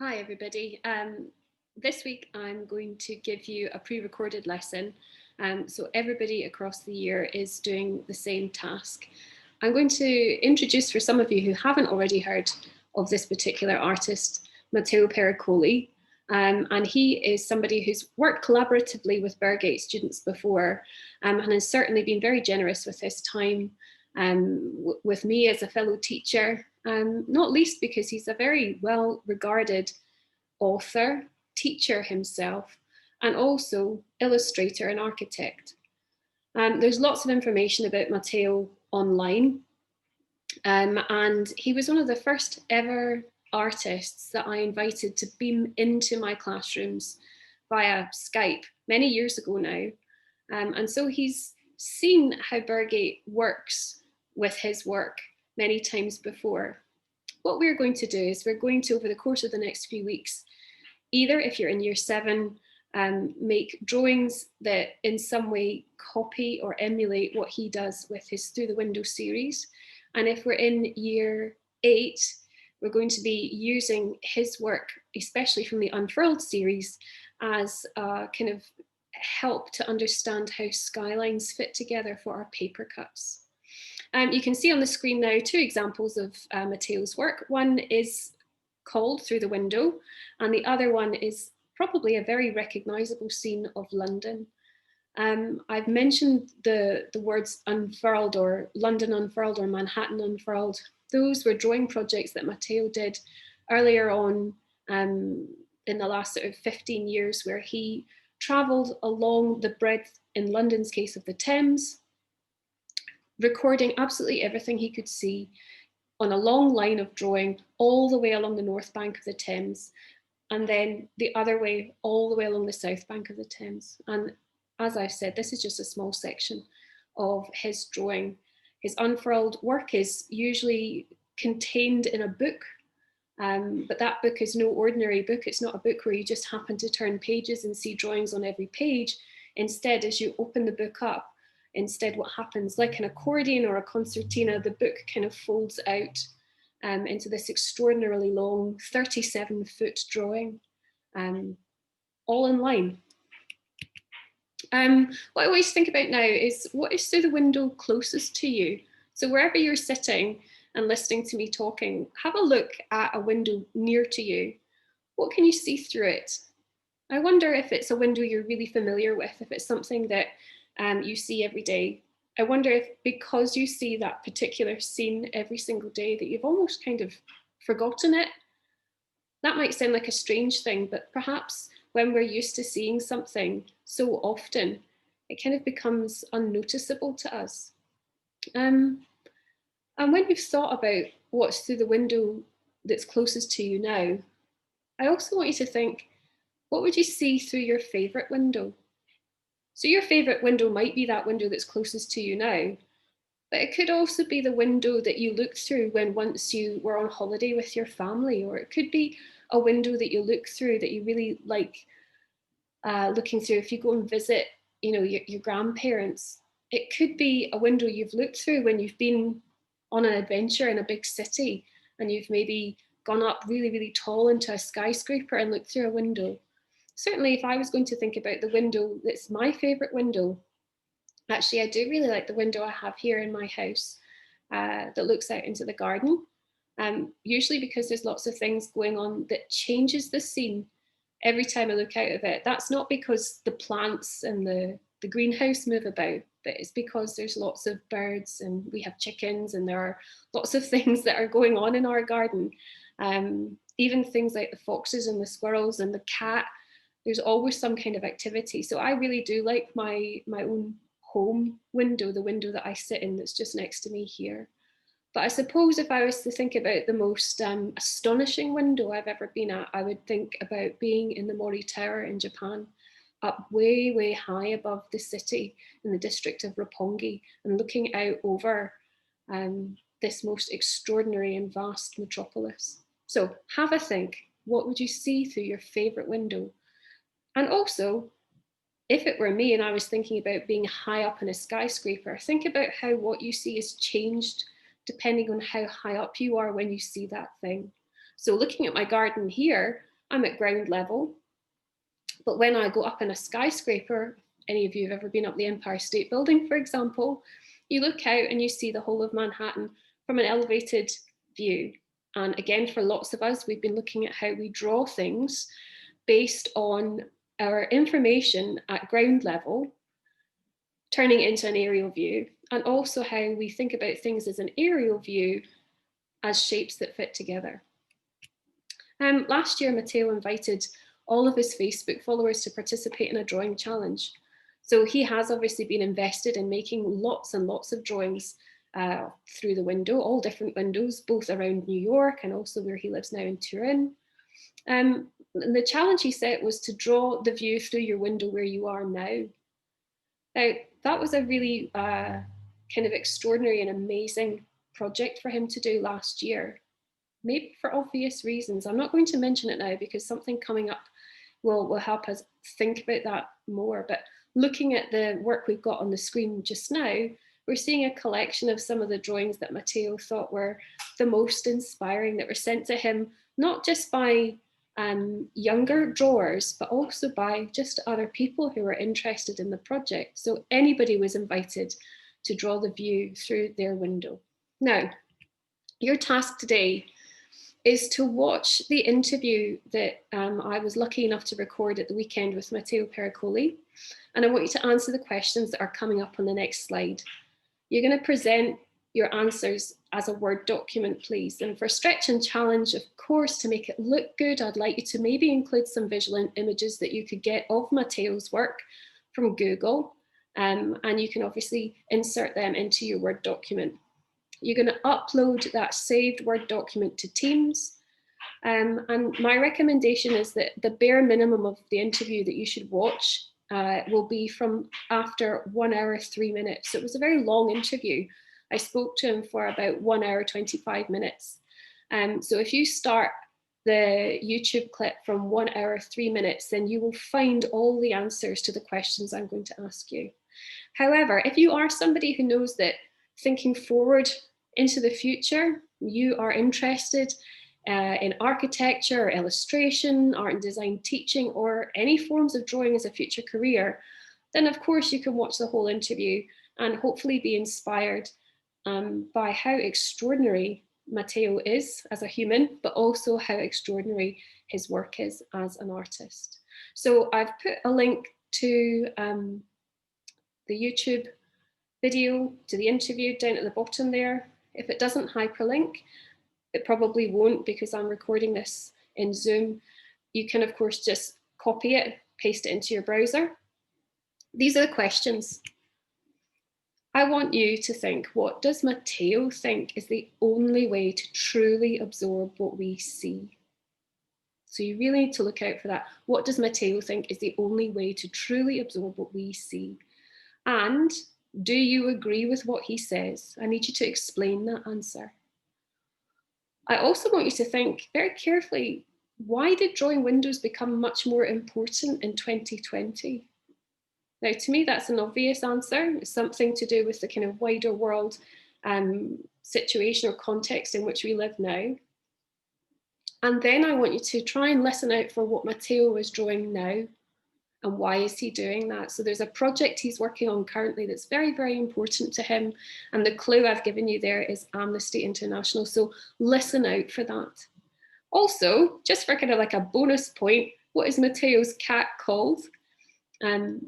Hi everybody. This week I'm going to give you a pre-recorded lesson. So everybody across the year is doing the same task. I'm going to introduce, for some of you who haven't already heard of this particular artist, Matteo Pericoli. And he is somebody who's worked collaboratively with Birgate students before, and has certainly been very generous with his time with me as a fellow teacher, not least because he's a very well regarded author, teacher himself, and also illustrator and architect. There's lots of information about Matteo online, and he was one of the first ever artists that I invited to beam into my classrooms via Skype many years ago now. And so he's seen how Birgate works with his work many times before. What we're going to do is we're going to, over the course of the next few weeks, either if you're in year 7, make drawings that in some way copy or emulate what he does with his Through the Window series. And if we're in year 8, we're going to be using his work, especially from the Unfurled series, as a kind of help to understand how skylines fit together for our paper cuts. You can see on the screen now 2 examples of Matteo's work. One is called Through the Window, and the other one is probably a very recognisable scene of London. I've mentioned the words unfurled, or London unfurled, or Manhattan unfurled. Those were drawing projects that Matteo did earlier on in the last sort of 15 years, where he travelled along the breadth, in London's case, of the Thames, recording absolutely everything he could see on a long line of drawing all the way along the north bank of the Thames, and then the other way all the way along the south bank of the Thames. And as I've said, this is just a small section of his drawing. His unfurled work is usually contained in a book, but that book is no ordinary book. It's not a book where you just happen to turn pages and see drawings on every page. Instead, as you open the book up, what happens, like an accordion or a concertina, the book kind of folds out into this extraordinarily long 37-foot drawing, all in line. What I always think about now is, what is through the window closest to you? So wherever you're sitting and listening to me talking, have a look at a window near to you. What can you see through it? I wonder if it's a window you're really familiar with, if it's something that you see every day. I wonder if, because you see that particular scene every single day, that you've almost kind of forgotten it. That might sound like a strange thing, but perhaps when we're used to seeing something so often, it kind of becomes unnoticeable to us. And when you've thought about what's through the window that's closest to you now, I also want you to think, what would you see through your favourite window? So your favourite window might be that window that's closest to you now, but it could also be the window that you looked through when once you were on holiday with your family, or it could be a window that you look through that you really like looking through if you go and visit, your grandparents. It could be a window you've looked through when you've been on an adventure in a big city and you've maybe gone up really, really tall into a skyscraper and looked through a window. Certainly, if I was going to think about the window that's my favourite window, actually, I do really like the window I have here in my house that looks out into the garden. Usually because there's lots of things going on that changes the scene every time I look out of it. That's not because the plants and the greenhouse move about, but it's because there's lots of birds and we have chickens and there are lots of things that are going on in our garden. Even things like the foxes and the squirrels and the cat, there's always some kind of activity. So I really do like my own home window, the window that I sit in that's just next to me here. But I suppose if I was to think about the most astonishing window I've ever been at, I would think about being in the Mori Tower in Japan, up way, way high above the city in the district of Roppongi, and looking out over this most extraordinary and vast metropolis. So have a think, what would you see through your favourite window? And also, if it were me and I was thinking about being high up in a skyscraper, think about how what you see has changed depending on how high up you are when you see that thing. So looking at my garden here, I'm at ground level. But when I go up in a skyscraper, any of you have ever been up the Empire State Building, for example, you look out and you see the whole of Manhattan from an elevated view. And again, for lots of us, we've been looking at how we draw things based on our information at ground level, turning it into an aerial view, and also how we think about things as an aerial view as shapes that fit together. Last year, Matteo invited all of his Facebook followers to participate in a drawing challenge. So he has obviously been invested in making lots and lots of drawings through the window, all different windows, both around New York and also where he lives now in Turin. The challenge he set was to draw the view through your window where you are now. Now, that was a really kind of extraordinary and amazing project for him to do last year, maybe for obvious reasons. I'm not going to mention it now because something coming up will help us think about that more. But looking at the work we've got on the screen just now, we're seeing a collection of some of the drawings that Matteo thought were the most inspiring, that were sent to him, not just by younger drawers, but also by just other people who were interested in the project. So anybody was invited to draw the view through their window. Now, your task today is to watch the interview that I was lucky enough to record at the weekend with Matteo Pericoli. And I want you to answer the questions that are coming up on the next slide. You're going to present your answers as a Word document, please. And for Stretch and Challenge, of course, to make it look good, I'd like you to maybe include some visual images that you could get of Matteo's work from Google. And you can obviously insert them into your Word document. You're going to upload that saved Word document to Teams. And my recommendation is that the bare minimum of the interview that you should watch will be from after 1 hour, 3 minutes. So it was a very long interview. I spoke to him for about 1 hour, 25 minutes. So if you start the YouTube clip from 1 hour, 3 minutes, then you will find all the answers to the questions I'm going to ask you. However, if you are somebody who knows that thinking forward into the future, you are interested in architecture, or illustration, art and design teaching, or any forms of drawing as a future career, then of course you can watch the whole interview and hopefully be inspired by how extraordinary Matteo is as a human, but also how extraordinary his work is as an artist. So I've put a link to the YouTube video, to the interview down at the bottom there. If it doesn't hyperlink, it probably won't because I'm recording this in Zoom. You can, of course, just copy it, paste it into your browser. These are the questions. I want you to think, what does Matteo think is the only way to truly absorb what we see? So you really need to look out for that. What does Matteo think is the only way to truly absorb what we see? And do you agree with what he says? I need you to explain that answer. I also want you to think very carefully, why did drawing windows become much more important in 2020? Now, to me, that's an obvious answer. It's something to do with the kind of wider world situation or context in which we live now. And then I want you to try and listen out for what Matteo is drawing now and why is he doing that. So there's a project he's working on currently that's very, very important to him. And the clue I've given you there is Amnesty International. So listen out for that. Also, just for kind of like a bonus point, what is Matteo's cat called?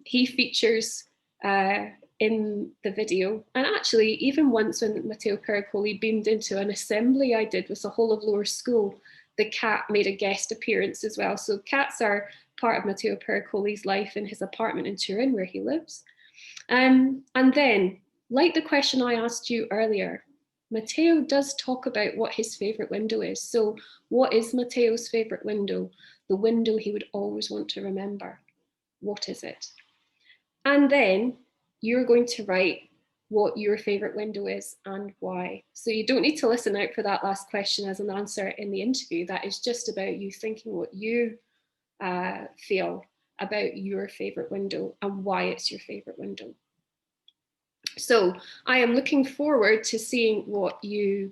He features in the video. And actually, even once when Matteo Pericoli beamed into an assembly I did with the whole of Lower School, the cat made a guest appearance as well. So cats are part of Matteo Pericoli's life in his apartment in Turin where he lives. And then, like the question I asked you earlier, Matteo does talk about what his favourite window is. So what is Matteo's favourite window? The window he would always want to remember. What is it? And then you're going to write what your favourite window is and why. So you don't need to listen out for that last question as an answer in the interview. That is just about you thinking what you feel about your favourite window and why it's your favourite window. So I am looking forward to seeing what you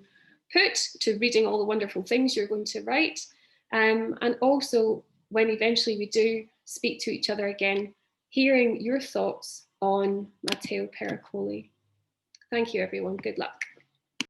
put, to reading all the wonderful things you're going to write. And also when eventually we do speak to each other again, hearing your thoughts on Matteo Pericoli. Thank you, everyone. Good luck.